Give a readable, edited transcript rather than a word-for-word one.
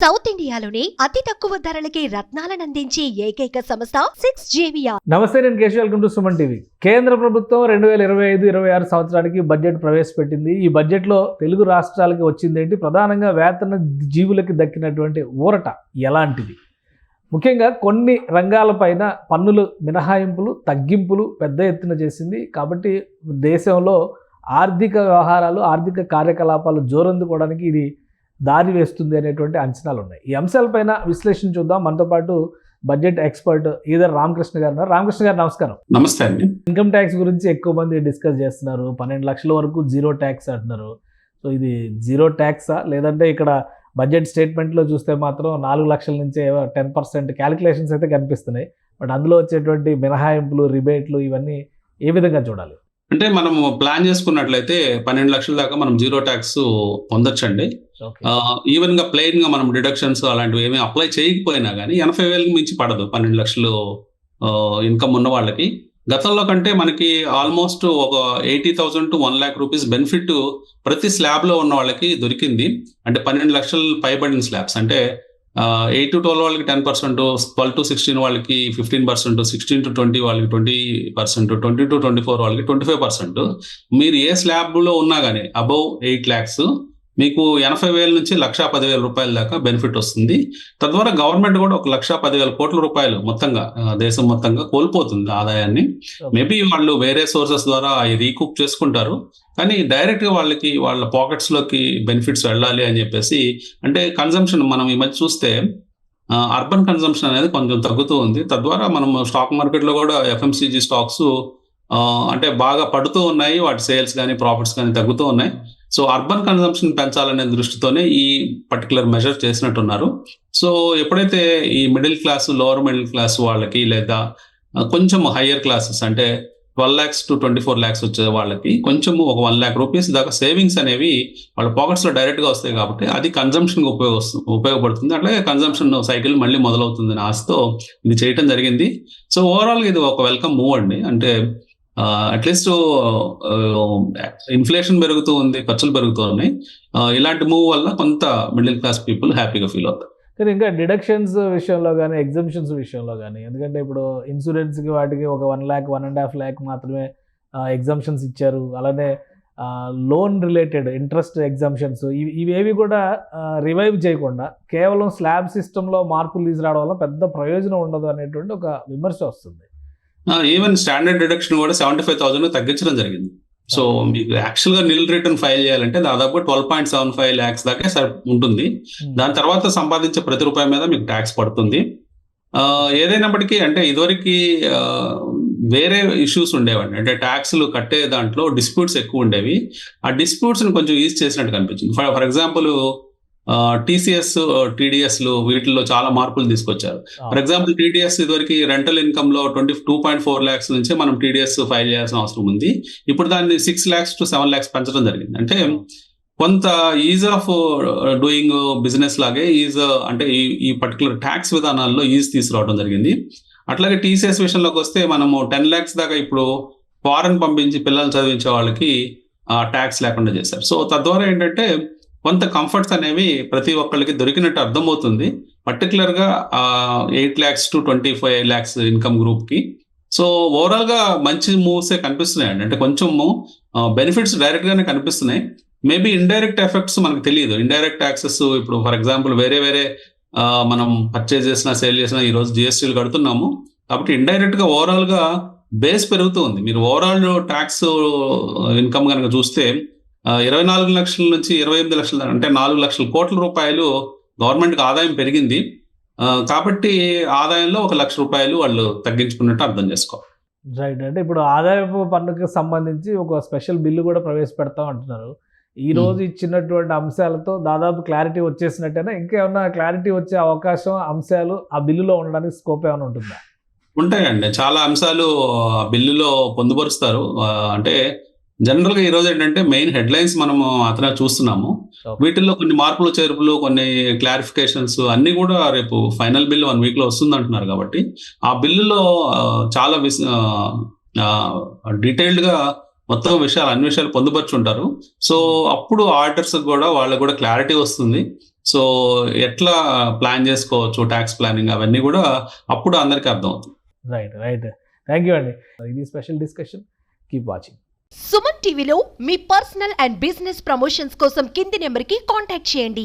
South ఇండియాలోని అతి తక్కువ ధరలకి రత్నాలనందించే ఏకైక సంస్థ 6JVR. నమస్తే, నేను Keshav. Welcome to Suman TV. కేంద్ర ప్రభుత్వం 2025-26 సంవత్సరానికి బడ్జెట్ ప్రవేశపెట్టింది. ఈ బడ్జెట్లో తెలుగు రాష్ట్రాలకి వచ్చింది ఏంటి? ప్రధానంగా వేతన జీవులకి దక్కినటువంటి ఊరట ఎలాంటిది? ముఖ్యంగా కొన్ని రంగాలపైన పన్నులు మినహాయింపులు, తగ్గింపులు పెద్ద ఎత్తున చేసింది. కాబట్టి దేశంలో ఆర్థిక వ్యవహారాలు, ఆర్థిక కార్యకలాపాలు జోరందుకోవడానికి ఇది దారి వేస్తుంది అనేటువంటి అంచనాలు ఉన్నాయి. ఈ అంశాలపైన విశ్లేషణ చూద్దాం. మనతో పాటు బడ్జెట్ ఎక్స్పర్ట్ ఈదర్ రామకృష్ణ గారు ఉన్నారు. రామకృష్ణ గారు నమస్కారం. నమస్తే అండి. ఇన్కమ్ ట్యాక్స్ గురించి ఎక్కువ మంది డిస్కస్ చేస్తున్నారు. 12 లక్షల వరకు జీరో ట్యాక్స్ అంటున్నారు. సో ఇది జీరో ట్యాక్సా, లేదంటే ఇక్కడ బడ్జెట్ స్టేట్మెంట్లో చూస్తే మాత్రం 4 లక్షల నుంచే 10% క్యాలిక్యులేషన్స్ అయితే కనిపిస్తున్నాయి. బట్ అందులో వచ్చేటువంటి మినహాయింపులు, రిబేట్లు ఇవన్నీ ఏ విధంగా చూడాలి? అంటే మనం ప్లాన్ చేసుకున్నట్లయితే 12 లక్షల దాకా మనం జీరో ట్యాక్స్ పొందొచ్చండి. ఈవెన్ గా ప్లెయిన్ గా మనం డిడక్షన్స్ అలాంటివి ఏమీ అప్లై చేయకపోయినా కానీ 80,000 మించి పడదు 12 లక్షలు ఇన్కమ్ ఉన్న వాళ్ళకి. గతంలో కంటే మనకి ఆల్మోస్ట్ ఒక 80,000 to 1 lakh రూపీస్ బెనిఫిట్ ప్రతి స్లాబ్ లో ఉన్న వాళ్ళకి దొరికింది. అంటే 12 లక్షలు పైబడిన స్లాబ్స్ అంటే 8 to 12 వాళ్ళకి 10%, 12 to 16 వాళ్ళకి 15%, 16 to 20 వాళ్ళకి 20%, 20 to 24 వాళ్ళకి 25%. మీరు ఏ స్లాబ్ లో ఉన్నా కానీ అబౌవ్ 8 lakhs మీకు 80,000 నుంచి 1,10,000 రూపాయల దాకా బెనిఫిట్ వస్తుంది. తద్వారా గవర్నమెంట్ కూడా 1,10,000 కోట్ల రూపాయలు మొత్తంగా దేశం మొత్తంగా కోల్పోతుంది ఆదాయాన్ని. మేబీ వాళ్ళు వేరే సోర్సెస్ ద్వారా రీకూప్ చేసుకుంటారు, కానీ డైరెక్ట్ గా వాళ్ళకి వాళ్ళ పాకెట్స్ లోకి బెనిఫిట్స్ వెళ్ళాలి అని చెప్పేసి. అంటే కన్సంప్షన్ మనం ఈ మధ్య చూస్తే అర్బన్ కన్సంప్షన్ అనేది కొంచెం తగ్గుతూ ఉంది. తద్వారా మనం స్టాక్ మార్కెట్ లో కూడా FMCG స్టాక్స్ అంటే బాగా పడుతూ ఉన్నాయి. వాటి సేల్స్ కానీ ప్రాఫిట్స్ కానీ తగ్గుతూ ఉన్నాయి. సో అర్బన్ కన్సంప్షన్ పెంచాలనే దృష్టితోనే ఈ పర్టికులర్ మెజర్ చేసినట్టున్నారు. సో ఎప్పుడైతే ఈ middle class, lower middle class వాళ్ళకి, లేదా కొంచెం హయ్యర్ క్లాసెస్ అంటే 12 lakhs to 24 lakhs వచ్చే వాళ్ళకి కొంచెం ఒక 1 lakh రూపీస్ దాకా సేవింగ్స్ అనేవి వాళ్ళ పాకెట్స్ లో డైరెక్ట్ గా వస్తాయి. కాబట్టి అది కన్సంప్షన్ కి ఉపయోగపడుతుంది. అట్లాగే కన్సంప్షన్ సైకిల్ మళ్ళీ మొదలవుతుంది అని ఆశతో ఇది చేయటం జరిగింది. సో ఓవరాల్ గా ఇది ఒక వెల్కమ్ మూవ్ అండి. అంటే అట్లీస్ట్ ఇన్ఫ్లేషన్ పెరుగుతూ ఉంది, ఖర్చులు పెరుగుతూ ఉన్నాయి. ఇలాంటి మూవ్ వల్ల కొంత మిడిల్ క్లాస్ పీపుల్ హ్యాపీగా ఫీల్ అవుతారు. కానీ ఇంకా డిడక్షన్స్ విషయంలో కానీ, ఎగ్జంప్షన్స్ విషయంలో కానీ, ఎందుకంటే ఇప్పుడు ఇన్సూరెన్స్కి వాటికి ఒక 1 lakh, 1.5 lakh మాత్రమే ఎగ్జంప్షన్స్ ఇచ్చారు. అలానే లోన్ రిలేటెడ్ ఇంట్రెస్ట్ ఎగ్జంప్షన్స్ ఇవేవి కూడా రివైవ్ చేయకుండా కేవలం స్లాబ్ సిస్టంలో మార్పులు తీసుకురావడం వల్ల పెద్ద ప్రయోజనం ఉండదు అనేటువంటి ఒక విమర్శ వస్తుంది. ఈవెన్ స్టాండర్డ్ డిడక్షన్ కూడా 75,000 తగ్గించడం జరిగింది. సో మీకు యాక్చువల్ గా నిల్ రిటర్న్ ఫైల్ చేయాలంటే దాదాపు 12.75 lakhs దాకా ఉంటుంది. దాని తర్వాత సంపాదించే ప్రతి రూపాయి మీద మీకు ట్యాక్స్ పడుతుంది. ఏదైనప్పటికీ అంటే ఇదివరకు వేరే ఇష్యూస్ ఉండేవండి. అంటే ట్యాక్స్లు కట్టే దాంట్లో డిస్ప్యూట్స్ ఎక్కువ ఉండేవి. ఆ డిస్ప్యూట్స్ ని కొంచెం ఈజ్ చేసినట్టు కనిపించింది. ఫర్ ఎగ్జాంపుల్ TCS, TDS వీటిల్లో చాలా మార్పులు తీసుకొచ్చారు. ఫర్ ఎగ్జాంపుల్ TDS ఇదివరకు రెంటల్ ఇన్కమ్ లో 22.4 lakhs నుంచి మనం TDS ఫైల్ చేయాల్సిన అవసరం ఉంది. ఇప్పుడు దాన్ని 6 lakhs to 7 lakhs పెంచడం జరిగింది. అంటే కొంత ఈజ్ ఆఫ్ డూయింగ్ బిజినెస్ లాగే ఈజ్ అంటే ఈ పర్టికులర్ ట్యాక్స్ విధానాల్లో ఈజ్ తీసుకురావడం జరిగింది. అట్లాగే TCS విషయంలోకి వస్తే మనము 10 lakhs దాకా ఇప్పుడు ఫారెన్ పంపించి పిల్లలు చదివించే వాళ్ళకి ట్యాక్స్ లేకుండా చేశారు. సో తద్వారా ఏంటంటే కొంత కంఫర్ట్స్ అనేవి ప్రతి ఒక్కరికి దొరికినట్టు అర్థమవుతుంది. పర్టికులర్ గా 8 lakhs to 25 lakhs income group కి. సో ఓవరాల్ గా మంచి మూవ్సే కనిపిస్తున్నాయండి. అంటే కొంచెము బెనిఫిట్స్ డైరెక్ట్ గానే కనిపిస్తున్నాయి. మేబీ ఇండైరెక్ట్ ఎఫెక్ట్స్ మనకు తెలియదు. ఇండైరెక్ట్ ట్యాక్సెస్ ఇప్పుడు ఫర్ ఎగ్జాంపుల్ వేరే మనం పర్చేజ్ చేసినా, సేల్ చేసినా ఈ రోజు GSTలు కడుతున్నాము. కాబట్టి ఇండైరెక్ట్ గా ఓవరాల్ గా బేస్ పెరుగుతూ ఉంది. మీరు ఓవరాల్ ట్యాక్స్ ఇన్కమ్ కనుక చూస్తే 24 లక్షల నుంచి 28 లక్షల అంటే 4 లక్షల కోట్ల రూపాయలు గవర్నమెంట్కి ఆదాయం పెరిగింది. కాబట్టి ఆదాయంలో 1 లక్ష రూపాయలు వాళ్ళు తగ్గించుకున్నట్టు అర్థం చేసుకోవాలి. రైట్. అంటే ఇప్పుడు ఆదాయపు పన్నుకి సంబంధించి ఒక స్పెషల్ బిల్లు కూడా ప్రవేశపెడతాం అంటున్నారు. ఈ రోజు ఇచ్చినటువంటి అంశాలతో దాదాపు క్లారిటీ వచ్చేసినట్టేనా? ఇంకేమన్నా క్లారిటీ వచ్చే అవకాశం, అంశాలు ఆ బిల్లులో ఉండడానికి స్కోప్ ఏమైనా ఉంటుందా? ఉంటాయండి. చాలా అంశాలు బిల్లులో పొందుపరుస్తారు. అంటే జనరల్ గా ఈ రోజు ఏంటంటే మెయిన్ హెడ్లైన్స్ మనము అతనే చూస్తున్నాము. వీటిల్లో కొన్ని మార్పులు, చేర్పులు, కొన్ని క్లారిఫికేషన్స్ అన్ని కూడా రేపు ఫైనల్ బిల్ 1 week లో వస్తుంది అంటున్నారు. కాబట్టి ఆ బిల్లులో చాలా డీటెయిల్డ్ గా మొత్తం అన్ని విషయాలు పొందుపరుచుంటారు. సో అప్పుడు ఆడిటర్స్ కూడా వాళ్ళకు కూడా క్లారిటీ వస్తుంది. సో ఎట్లా ప్లాన్ చేసుకోవచ్చు ట్యాక్స్ ప్లానింగ్ అవన్నీ కూడా అప్పుడు అందరికీ అర్థం అవుతుంది. రైట్ థ్యాంక్ యూ అండి. ఇది special discussion. Keep watching. Suman టీవీలో మీ పర్సనల్ అండ్ బిజినెస్ ప్రమోషన్స్ కోసం కింది నెంబర్కి కాంటాక్ట్ చేయండి.